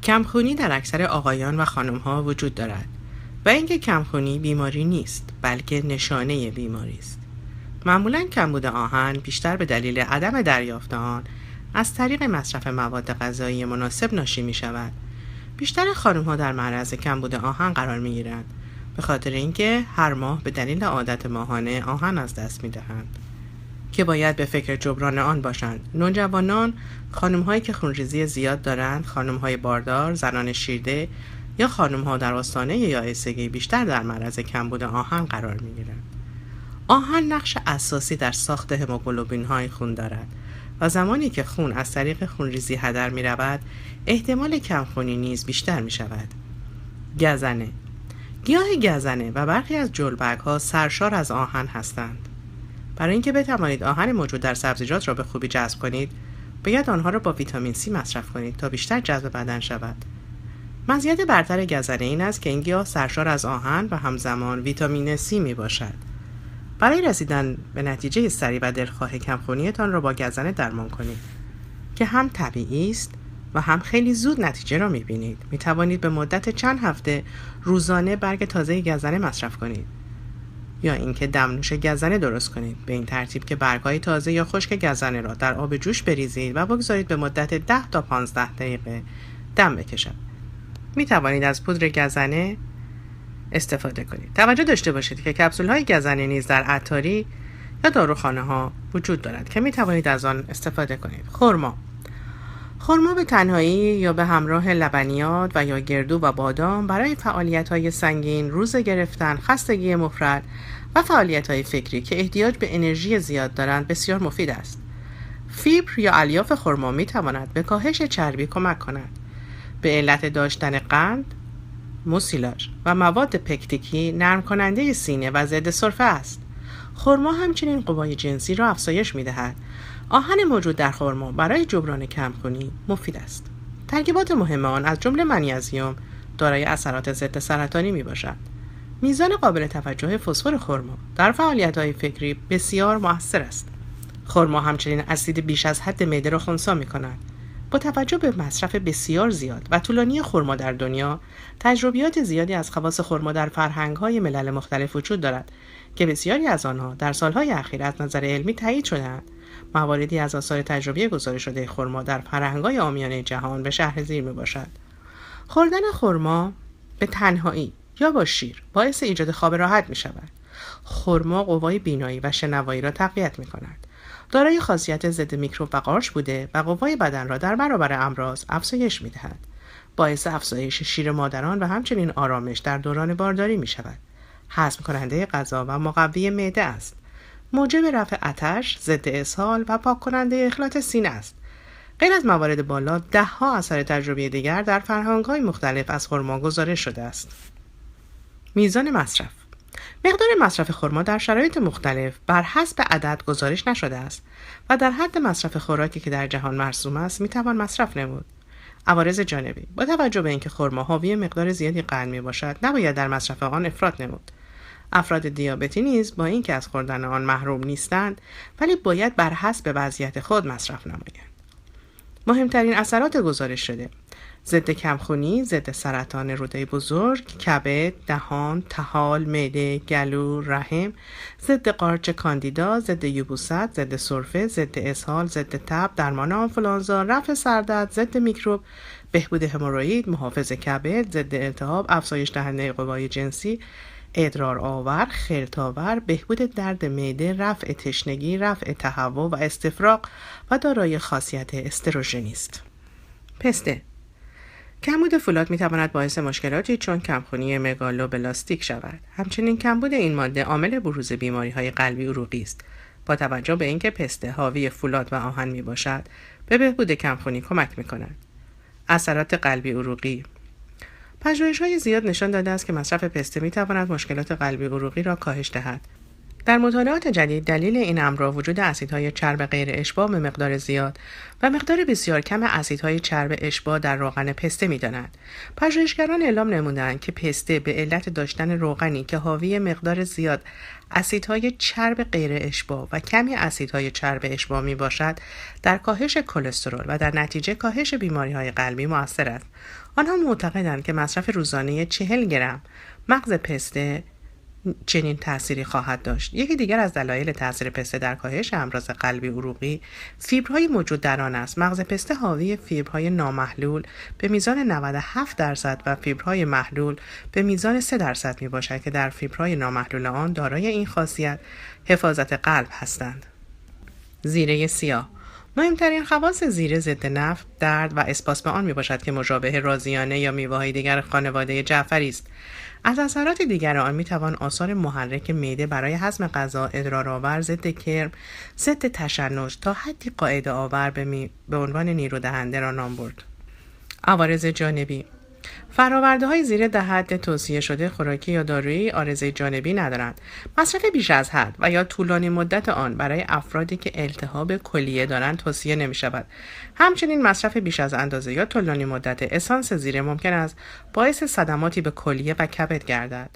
کمخونی در اکثر آقایان و خانم‌ها وجود دارد و اینکه کمخونی بیماری نیست بلکه نشانه بیماری است. معمولاً کمبود آهن بیشتر به دلیل عدم دریافت آن از طریق مصرف مواد غذایی مناسب ناشی می شود. بیشتر خانم‌ها در معرض کمبود آهن قرار می گیرند به خاطر اینکه هر ماه به دلیل عادت ماهانه آهن از دست می دهند که باید به فکر جبران آن باشند. نوجوانان، خانم‌هایی که خونریزی زیاد دارند، خانم‌های باردار، زنان شیرده یا خانم‌ها در آستانه یائسگی بیشتر در معرض کمبود آهن قرار می‌گیرند. آهن نقش اساسی در ساخت هموگلوبین‌های خون دارد و زمانی که خون از طریق خونریزی هدر می‌رود، احتمال کمخونی نیز بیشتر می‌شود. گزنه، گیاه گزنه و برخی از جلبک‌ها سرشار از آهن هستند. برای اینکه بتوانید آهن موجود در سبزیجات را به خوبی جذب کنید، باید آنها را با ویتامین C مصرف کنید تا بیشتر جذب بدن شود. مزیت برتر گزنه این است که این گیاه سرشار از آهن و همزمان ویتامین C می باشد. برای رسیدن به نتیجه سریع و دلخواه کمخونیتان را با گزنه درمان کنید که هم طبیعی است و هم خیلی زود نتیجه را می بینید. می توانید به مدت چند هفته روزانه برگ تازه گزنه مصرف کنید یا اینکه دمنوش گزنه درست کنید، به این ترتیب که برگ‌های تازه یا خشک گزنه را در آب جوش بریزید و بگذارید به مدت 10 تا 15 دقیقه دم بکشد. می توانید از پودر گزنه استفاده کنید. توجه داشته باشید که کپسول‌های گزنه نیز در عطاری یا داروخانه‌ها وجود دارد که می توانید از آن استفاده کنید. خرما به تنهایی یا به همراه لبنیات و یا گردو و بادام برای فعالیت‌های سنگین، روزه گرفتن، خستگی مفرط و فعالیت‌های فکری که احتیاج به انرژی زیاد دارند بسیار مفید است. فیبر یا الیاف خرما می‌تواند به کاهش چربی کمک کند. به علت داشتن قند، موسیلاژ و مواد پکتیکی نرم کننده سینه و ضد سرفه است. خرما همچنین قوای جنسی را افزایش می‌دهد. آهن موجود در خرما برای جبران کمخونی مفید است. ترکیبات مهم آن از جمله منیزیم دارای اثرات ضد سرطانی میباشد. میزان قابل توجه فسفر خرما در فعالیت‌های فکری بسیار مؤثر است. خرما همچنین اسید بیش از حد معده را خنثی می‌کند. با توجه به مصرف بسیار زیاد و طولانی خرما در دنیا، تجربیات زیادی از خواص خرما در فرهنگ‌های ملل مختلف وجود دارد که بسیاری از آنها در سال‌های اخیر از نظر علمی تایید شده‌اند. مواردی از آثار تجربی گزارش شده خرما در فرهنگ‌های عامیانه جهان به شرح زیر می‌باشد. خوردن خرما به تنهایی یا با شیر باعث ایجاد خواب راحت می‌شود. خرما قوای بینایی و شنوایی را تقویت می‌کند. دارای خاصیت ضد میکروب و قارچ بوده و قوای بدن را در برابر امراض افزایش می‌دهد. باعث افزایش شیر مادران و همچنین آرامش در دوران بارداری می‌شود. هضم کننده غذا و مقوی معده است. موجب رفع آتش، ضد اسهال و پاک کننده اخلاط سینه است. غیر از موارد بالا، ده‌ها اثر تجربی دیگر در فرهنگ‌های مختلف از خرما گزارش شده است. میزان مصرف. مقدار مصرف خرما در شرایط مختلف بر حسب عدد گزارش نشده است و در حد مصرف خوراکی که در جهان مرسوم است میتوان مصرف نمود. عوارض جانبی. با توجه به اینکه خرما حاوی مقدار زیادی قند میباشد، نباید در مصرف آن افراط نمود. افراد دیابتی نیز با اینکه از خوردن آن محروم نیستند، ولی باید بر حسب وضعیت خود مصرف نمایند. مهمترین اثرات گزارش شده: ضد کمخونی، ضد سرطان روده بزرگ، کبد، دهان، طحال، معده، گلو، رحم، ضد قارچ کاندیدا، ضد یبوست، ضد سرفه، ضد اسهال، ضد تب، درمان آنفولانزا، رفع سردرد، ضد میکروب، بهبود هموروئید، محافظ کبد، ضد التهاب، افزایش دهنده قوای جنسی، ادرار آور، خرط آور، بهبود درد معده، رفع تشنگی، رفع تهوع و استفراغ و دارای خاصیت استروژنی است. پسته. کمبود فولاد میتواند باعث مشکلاتی چون کمخونی مگالوبلاستیک شود. همچنین کمبود این ماده عامل بروز بیماری‌های قلبی عروقی است. با توجه به اینکه پسته حاوی فولاد و آهن میباشد، به بهبود کمخونی کمک میکند. اثرات قلبی عروقی. پژوهش‌های زیاد نشان داده است که مصرف پسته می‌تواند مشکلات قلبی عروقی را کاهش دهد. در مطالعات جدید دلیل این امر را وجود اسیدهای چرب غیر اشباع به مقدار زیاد و مقدار بسیار کم اسیدهای چرب اشباع در روغن پسته می‌دانند. پژوهشگران اعلام نمودند که پسته به علت داشتن روغنی که حاوی مقدار زیاد اسیدهای چرب غیر اشباع و کمی اسیدهای چرب اشباع میباشد در کاهش کلسترول و در نتیجه کاهش بیماری‌های قلبی مؤثر است. آنها معتقدند که مصرف روزانه 40 گرم مغز پسته چنین تأثیری خواهد داشت. یکی دیگر از دلایل تأثیر پسته در کاهش امراض قلبی عروقی فیبرهای موجود در آن است. مغز پسته حاوی فیبرهای نامحلول به میزان 97% و فیبرهای محلول به میزان 3% می باشد که در فیبرهای نامحلول آن دارای این خاصیت حفاظت قلب هستند. زیره سیاه مهمترین خواص زیره ضد نفت، درد و اسپاس به آن می باشد که مشابه رازیانه یا میوه‌های دیگر خانواده جعفری است. از اثرات دیگر آن می توان آثار محرک معده برای هضم غذا، ادرارآور، ضد کرم، ضد تشنج تا حدی قاعده آور به عنوان نیرودهنده را نام برد. عوارض جانبی فرآورده‌های زیر ده حد توصیه شده خوراکی یا دارویی عارضه جانبی ندارند. مصرف بیش از حد و یا طولانی مدت آن برای افرادی که التهاب کلیه دارند توصیه نمی‌شود. همچنین مصرف بیش از اندازه یا طولانی مدت اسانس زیره ممکن است باعث صدماتی به کلیه و کبد گردد.